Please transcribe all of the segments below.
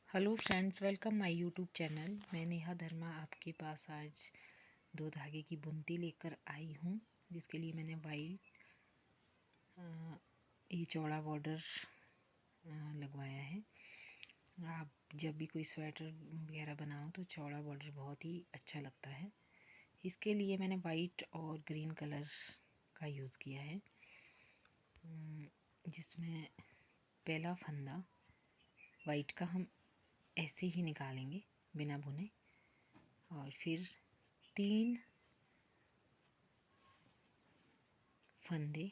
Hello friends, welcome my YouTube channel. मैं नेहा धर्मा आपके पास आज दो धागे की बुनती लेकर आई हूँ, जिसके लिए मैंने वाइट ये चौड़ा बॉर्डर लगवाया है। आप जब भी कोई स्वेटर वगैरह बनाओ तो चौड़ा बॉर्डर बहुत ही अच्छा लगता है। इसके लिए मैंने वाइट और ग्रीन कलर का यूज़ किया है, जिसमें पहला फंदा वाइट का हम ऐसे ही निकालेंगे बिना बुने, और फिर 3 फंदे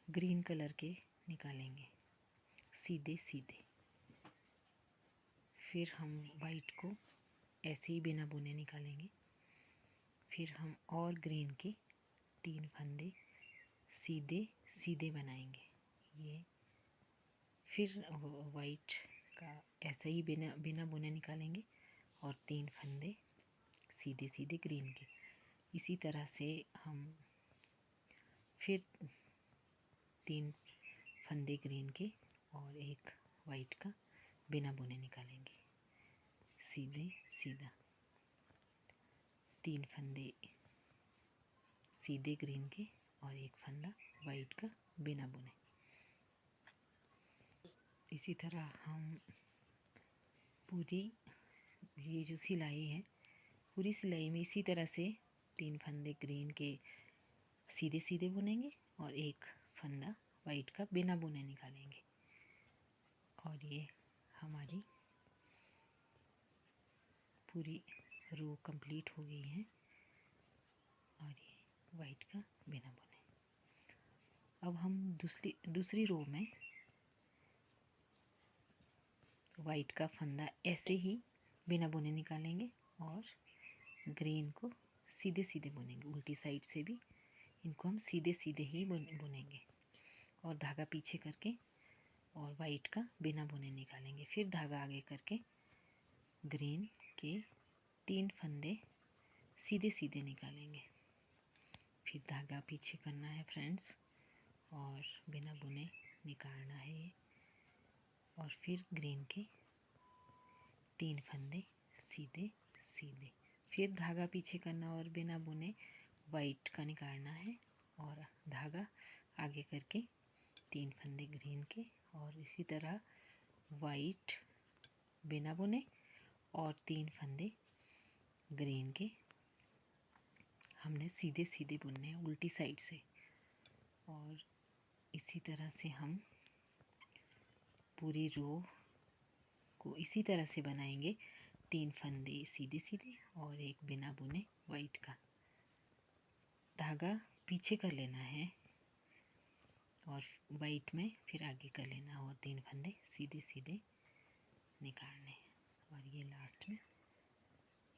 ग्रीन कलर के निकालेंगे सीधे सीधे। फिर हम वाइट को ऐसे ही बिना बुने निकालेंगे। फिर हम और ग्रीन के 3 फंदे सीधे सीधे बनाएंगे। ये फिर वाइट का ऐसे ही बिना बिना बुने निकालेंगे और 3 फंदे सीधे सीधे ग्रीन के। इसी तरह से हम फिर 3 फंदे ग्रीन के और एक वाइट का बिना बुने निकालेंगे सीधे सीधा। 3 फंदे सीधे ग्रीन के और एक फंदा वाइट का बिना बुने। इसी तरह हम पूरी ये जो सिलाई है, पूरी सिलाई में इसी तरह से 3 फंदे ग्रीन के सीधे सीधे बुनेंगे और एक फंदा वाइट का बिना बुने निकालेंगे। और ये हमारी पूरी रो कंप्लीट हो गई है। और ये वाइट का बिना बुने। अब हम दूसरी रो में वाइट का फंदा ऐसे ही बिना बुने निकालेंगे और ग्रीन को सीधे सीधे बुनेंगे। उल्टी साइड से भी इनको हम सीधे सीधे ही बुनेंगे और धागा पीछे करके और वाइट का बिना बुने निकालेंगे। फिर धागा आगे करके ग्रीन के 3 फंदे सीधे सीधे निकालेंगे। फिर धागा पीछे करना है फ्रेंड्स और बिना बुने निकालना है ये। और फिर ग्रीन के 3 फंदे सीधे सीधे। फिर धागा पीछे करना और बिना बुने वाइट का निकालना है और धागा आगे करके 3 फंदे ग्रीन के और इसी तरह वाइट बिना बुने और 3 फंदे ग्रीन के हमने सीधे सीधे बुनने हैं उल्टी साइड से। और इसी तरह से हम पूरी रो को इसी तरह से बनाएंगे। 3 फंदे सीधे सीधे और एक बिना बुने वाइट का। धागा पीछे कर लेना है और वाइट में फिर आगे कर लेना और 3 फंदे सीधे सीधे निकालने। और ये लास्ट में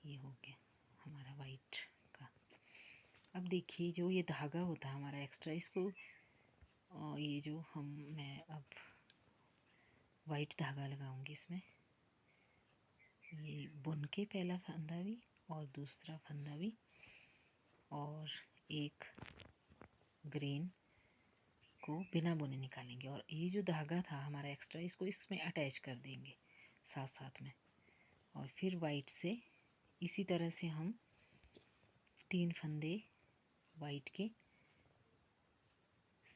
ये हो गया हमारा वाइट का। अब देखिए, जो ये धागा होता है हमारा एक्स्ट्रा, इसको ये जो मैं अब वाइट धागा लगाऊंगी इसमें, ये बुन के पहला फंदा भी और दूसरा फंदा भी और एक ग्रीन को बिना बुने निकालेंगे। और ये जो धागा था हमारा एक्स्ट्रा, इसको इसमें अटैच कर देंगे साथ साथ में। और फिर वाइट से इसी तरह से हम 3 फंदे वाइट के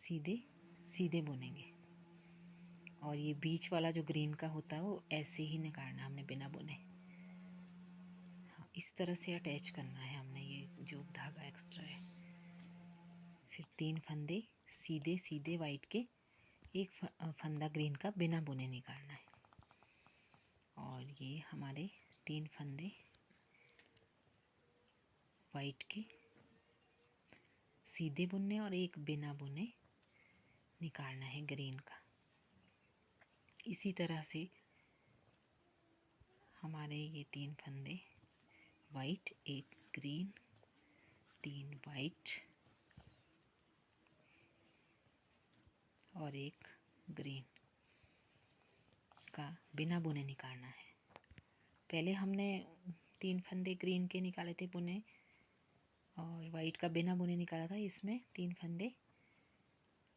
सीधे सीधे बुनेंगे। और ये बीच वाला जो ग्रीन का होता है वो ऐसे ही निकालना हमने बिना बुने। हाँ, इस तरह से अटैच करना है हमने ये जो धागा एक्स्ट्रा है। फिर 3 फंदे सीधे सीधे वाइट के, एक फंदा ग्रीन का बिना बुने निकालना है। और ये हमारे 3 फंदे वाइट के सीधे बुनने और एक बिना बुने निकालना है ग्रीन का। इसी तरह से हमारे ये 3 फंदे वाइट, एक ग्रीन, 3 वाइट और एक ग्रीन का बिना बुने निकालना है। पहले हमने 3 फंदे ग्रीन के निकाले थे बुने और वाइट का बिना बुने निकाला था। इसमें 3 फंदे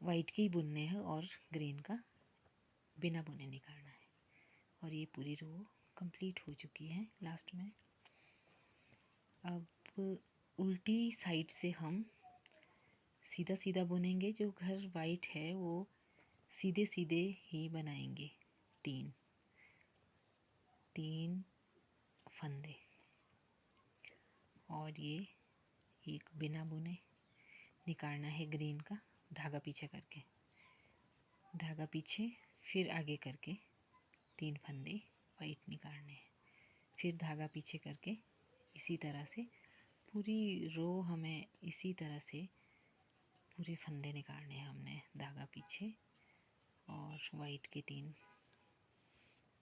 वाइट के ही बुनने हैं और ग्रीन का बिना बुने निकालना है। और और ये पूरी रो कंप्लीट हो चुकी है लास्ट में। अब उल्टी साइड से हम सीधा सीधा बुनेंगे। जो घर वाइट है वो सीधे सीधे ही बनाएंगे। तीन फंदे, और ये एक बिना बुने निकालना है ग्रीन का, धागा पीछे करके, धागा पीछे फिर आगे करके 3 फंदे वाइट निकालने हैं, फिर धागा पीछे करके इसी तरह से पूरी रो हमें इसी तरह से पूरे फंदे निकालने हैं हमने, धागा पीछे और वाइट के 3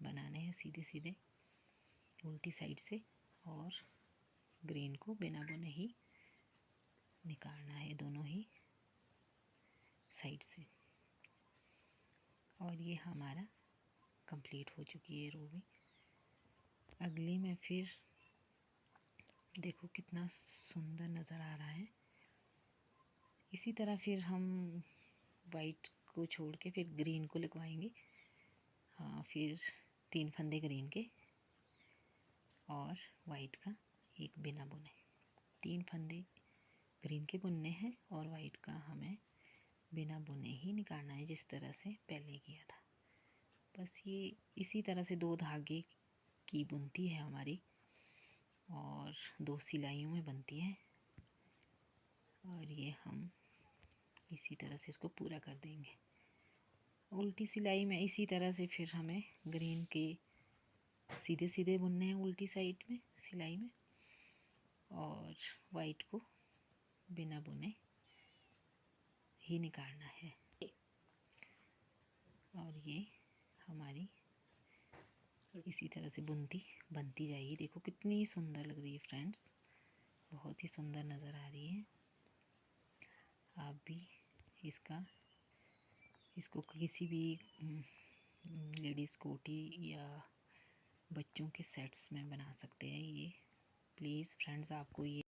बनाने हैं सीधे सीधे उल्टी साइड से, और ग्रीन को बिना बुने ही निकालना है दोनों ही साइड से। और ये हमारा कंप्लीट हो चुकी है रो भी। अगली में फिर देखो कितना सुंदर नज़र आ रहा है। इसी तरह फिर हम वाइट को छोड़ के फिर ग्रीन को लगवाएंगे। हाँ, फिर 3 फंदे ग्रीन के और वाइट का एक बिना बुने, 3 फंदे ग्रीन के बुनने हैं और वाइट का हमें बिना बुने ही निकालना है, जिस तरह से पहले किया था। बस ये इसी तरह से 2 धागे की बुनती है हमारी और 2 सिलाइयों में बनती है, और ये हम इसी तरह से इसको पूरा कर देंगे। उल्टी सिलाई में इसी तरह से फिर हमें ग्रीन के सीधे सीधे बुनने हैं उल्टी साइड में सिलाई में, और वाइट को बिना बुने ही निकालना है। और ये हमारी इसी तरह से बनती जाएगी। देखो कितनी सुंदर लग रही है फ्रेंड्स, बहुत ही सुंदर नज़र आ रही है। आप भी इसको किसी भी लेडीज़ कोटी या बच्चों के सेट्स में बना सकते हैं। ये प्लीज़ फ्रेंड्स, आपको ये